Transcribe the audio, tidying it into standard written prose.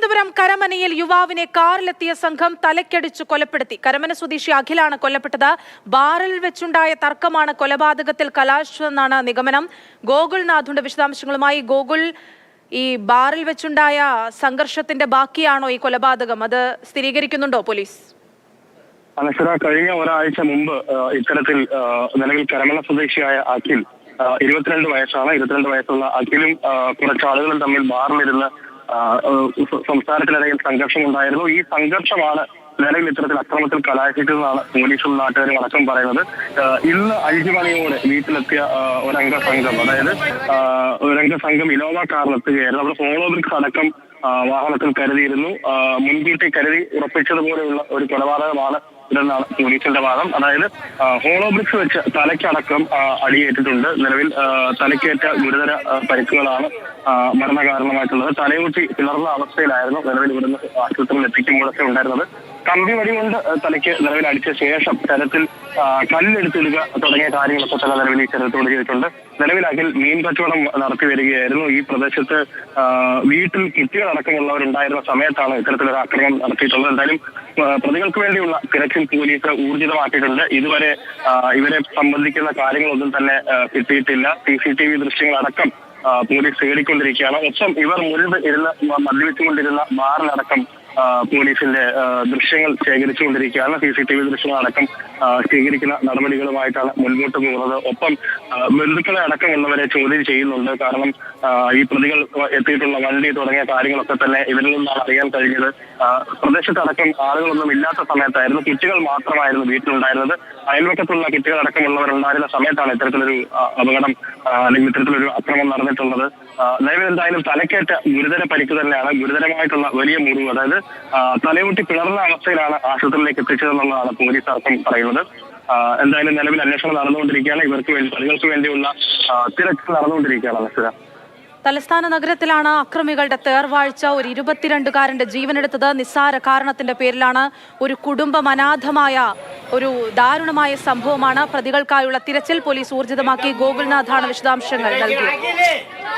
തിരുവനന്തപുരം കരമനയിൽ യുവാവിനെ കാറിലെത്തിയ സംഘം തലയ്ക്കടിച്ചു കൊലപ്പെടുത്തി. കരമന സ്വദേശി അഖിലാണ് കൊല്ലപ്പെട്ടത്. ബാറിൽ വെച്ചുണ്ടായ തർക്കമാണ് കൊലപാതകത്തിൽ കലാശിച്ചതെന്നാണ് നിഗമനം. ഗോകുൽനാഥുണ്ട് വിശദാംശങ്ങളുമായി. ഗോകുൽ, ഈ ബാറിൽ വെച്ചുണ്ടായ സംഘർഷത്തിന്റെ ബാക്കിയാണോ ഈ കൊലപാതകം? അത് സ്ഥിരീകരിക്കുന്നുണ്ടോ പോലീസ്? അനശ്വര, കഴിഞ്ഞ ഒരാഴ്ച മുമ്പ് ഇത്തരത്തിൽ നിലവിൽ കരമന സ്വദേശിയായ അഖിൽ 22 വയസ്സാണ്. 22 വയസ്സുള്ള അഖിലും കുറച്ച് ആളുകളും തമ്മിൽ ബാറിലിരുന്ന് സംസാരത്തിനിടയിൽ സംഘർഷമുണ്ടായിരുന്നു. ഈ സംഘർഷമാണ് നിലവിൽ ഇത്തരത്തിൽ അക്രമത്തിൽ കലാശിച്ചതെന്നാണ് പോലീസും നാട്ടുകാരും അടക്കം പറയുന്നത്. ഇന്ന് 5 മണിയോടെ വീട്ടിലെത്തിയ ഒരംഗ സംഘം, അതായത് ഒരംഗ സംഘം ഇനോവ കാറിലെത്തുകയായിരുന്നു. അവിടെ ഹോളോ ബ്രിക്സ് അടക്കം വാഹനത്തിൽ കരുതിയിരുന്നു. മുൻകൂട്ടി കരുതി ഉറപ്പിച്ചതുപോലെയുള്ള ഒരു കൊലപാതകമാണ് ഇതെന്നാണ് പോലീസിന്റെ വാദം. അതായത് ഹോളോ ബ്രിക്സ് വെച്ച് തലയ്ക്കടക്കം അടിയേറ്റിട്ടുണ്ട്. നിലവിൽ തലയ്ക്കേറ്റ ഗുരുതര പരിക്കുകളാണ് മരണകാരണമായിട്ടുള്ളത്. തലയൂട്ടി പിളർന്ന അവസ്ഥയിലായിരുന്നു നിലവിൽ ഇവിടുന്ന് ആശുപത്രിയിൽ എത്തിക്കുമ്പോഴൊക്കെ ഉണ്ടായിരുന്നത്. കമ്പി വടി കൊണ്ട് തലയ്ക്ക് നിലവിൽ അടിച്ച ശേഷം ശരത്തിൽ കല്ലെടുത്തിടുക തുടങ്ങിയ കാര്യങ്ങളൊക്കെ തന്നെ നിലവിൽ ഈ ശരത്തോട് ചെയ്തിട്ടുണ്ട്. നിലവിൽ അഖിൽ മീൻ കച്ചവടം നടത്തി വരികയായിരുന്നു. ഈ പ്രദേശത്ത് വീട്ടിൽ കുട്ടികളടക്കമുള്ളവരുണ്ടായിരുന്ന സമയത്താണ് ഇത്തരത്തിലൊരു ആക്രമണം നടത്തിയിട്ടുള്ളത്. എന്തായാലും പ്രതികൾക്ക് വേണ്ടിയുള്ള തിരച്ചിൽ പോലീസ് ഊർജിതമാക്കിയിട്ടുണ്ട്. ഇതുവരെ ഇവരെ സംബന്ധിക്കുന്ന കാര്യങ്ങളൊന്നും തന്നെ കിട്ടിയിട്ടില്ല. CCTV ദൃശ്യങ്ങളടക്കം പോലീസ് തേടിക്കൊണ്ടിരിക്കുകയാണ്. ഒപ്പം ഇവർ മുൻപ് മദ്യപിച്ചുകൊണ്ടിരുന്ന ബാറിലടക്കം പോലീസിന്റെ ദൃശ്യങ്ങൾ ശേഖരിച്ചുകൊണ്ടിരിക്കുകയാണ്. CCTV ദൃശ്യങ്ങളടക്കം ശേഖരിക്കുന്ന നടപടികളുമായിട്ടാണ് മുൻപോട്ട് പോകുന്നത്. ഒപ്പം ബന്ധുക്കളെ അടക്കമുള്ളവരെ ചോദ്യം ചെയ്യുന്നുണ്ട്. കാരണം ഈ പ്രതികൾ എത്തിയിട്ടുള്ള വണ്ടി തുടങ്ങിയ കാര്യങ്ങളൊക്കെ തന്നെ ഇവരിൽ നിന്നാണ് അറിയാൻ കഴിഞ്ഞത്. പ്രദേശത്തടക്കം ആളുകളൊന്നും ഇല്ലാത്ത സമയത്തായിരുന്നു, കുട്ടികൾ മാത്രമായിരുന്നു വീട്ടിലുണ്ടായിരുന്നത്. അയൽവക്കത്തുള്ള കുട്ടികളടക്കമുള്ളവരുണ്ടായിരുന്ന സമയത്താണ് ഇത്തരത്തിലൊരു അപകടം അല്ലെങ്കിൽ ഇത്തരത്തിലൊരു അക്രമം നടന്നിട്ടുള്ളത്. നിലവിൽ എന്തായാലും തലക്കേറ്റ ഗുരുതര പരിക്ക് തന്നെയാണ്. ഗുരുതരമായിട്ടുള്ള വലിയ മുറിവ്, അതായത് തലയൂട്ടി പിളർന്ന അവസ്ഥയിലാണ് ആശുപത്രിയിലേക്ക് എത്തിച്ചതെന്നുള്ളതാണ് പോലീസ് അടക്കം പറയുന്നത്. എന്തായാലും നിലവിൽ അന്വേഷണം നടന്നുകൊണ്ടിരിക്കുകയാണ്. പ്രതികൾക്ക് വേണ്ടിയുള്ള തിരച്ചിൽ നടന്നുകൊണ്ടിരിക്കുകയാണ്. അനശ്വര, തലസ്ഥാന നഗരത്തിലാണ് അക്രമികളുടെ തേർവാഴ്ച. ഒരു 22-കാരന്റെ ജീവനെടുത്തത് നിസ്സാര കാരണത്തിന്റെ പേരിലാണ്. ഒരു കുടുംബം അനാഥമായ ഒരു ദാരുണമായ സംഭവമാണ്. പ്രതികൾക്കായുള്ള തിരച്ചിൽ പോലീസ് ഊർജിതമാക്കി. ഗോകുൽനാഥാണ് വിശദാംശങ്ങൾ നൽകിയത്.